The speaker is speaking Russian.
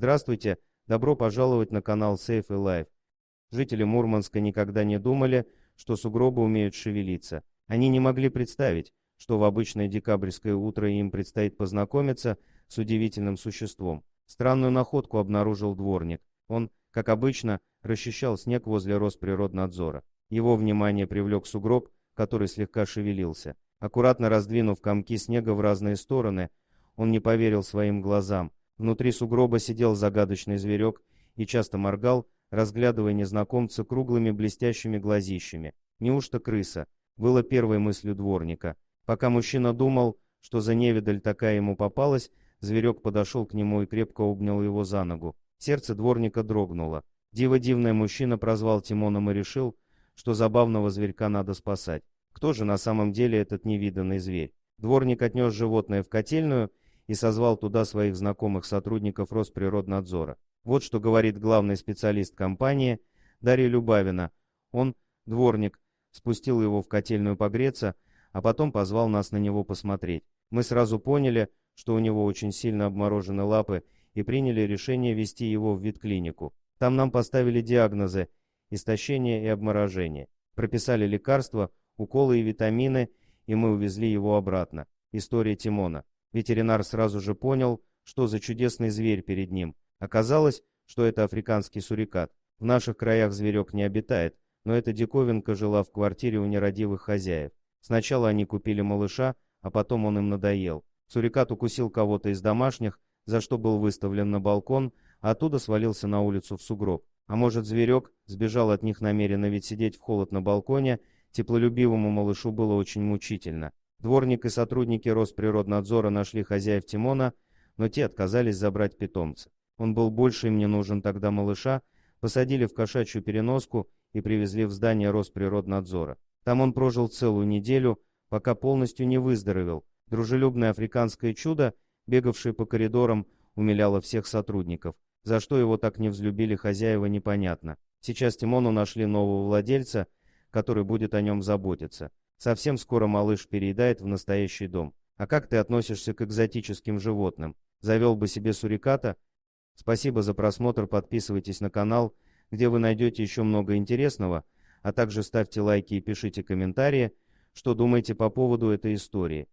Здравствуйте, добро пожаловать на канал Safe Life. Жители Мурманска никогда не думали, что сугробы умеют шевелиться. Они не могли представить, что в обычное декабрьское утро им предстоит познакомиться с удивительным существом. Странную находку обнаружил дворник. Он, как обычно, расчищал снег возле Росприроднадзора. Его внимание привлек сугроб, который слегка шевелился. Аккуратно раздвинув комки снега в разные стороны, он не поверил своим глазам. Внутри сугроба сидел загадочный зверек и часто моргал, разглядывая незнакомца круглыми блестящими глазищами. Неужто крыса? Было первой мыслью дворника. Пока мужчина думал, что за невидаль такая ему попалась, зверек подошел к нему и крепко обнял его за ногу. Сердце дворника дрогнуло. Диво-дивный мужчина прозвал Тимоном и решил, что забавного зверька надо спасать. Кто же на самом деле этот невиданный зверь? Дворник отнес животное в котельную и созвал туда своих знакомых сотрудников Росприроднадзора. Вот что говорит главный специалист компании Дарья Любавина. Он, дворник, спустил его в котельную погреться, а потом позвал нас на него посмотреть. Мы сразу поняли, что у него очень сильно обморожены лапы, и приняли решение везти его в ветклинику. Там нам поставили диагнозы истощение и обморожение. Прописали лекарства, уколы и витамины, и мы увезли его обратно. История Тимона. Ветеринар сразу же понял, что за чудесный зверь перед ним. Оказалось, что это африканский сурикат. В наших краях зверек не обитает, но эта диковинка жила в квартире у нерадивых хозяев. Сначала они купили малыша, а потом он им надоел. Сурикат укусил кого-то из домашних, за что был выставлен на балкон, а оттуда свалился на улицу в сугроб. А может, зверек сбежал от них намеренно, ведь сидеть в холод на балконе теплолюбивому малышу было очень мучительно. Дворник и сотрудники Росприроднадзора нашли хозяев Тимона, но те отказались забрать питомца. Он был больше им не нужен, тогда малыша посадили в кошачью переноску и привезли в здание Росприроднадзора. Там он прожил целую неделю, пока полностью не выздоровел. Дружелюбное африканское чудо, бегавшее по коридорам, умиляло всех сотрудников. За что его так не взлюбили хозяева, непонятно. Сейчас Тимону нашли нового владельца, который будет о нем заботиться. Совсем скоро малыш переедает в настоящий дом. А как ты относишься к экзотическим животным? Завел бы себе суриката? Спасибо за просмотр, подписывайтесь на канал, где вы найдете еще много интересного, а также ставьте лайки и пишите комментарии, что думаете по поводу этой истории.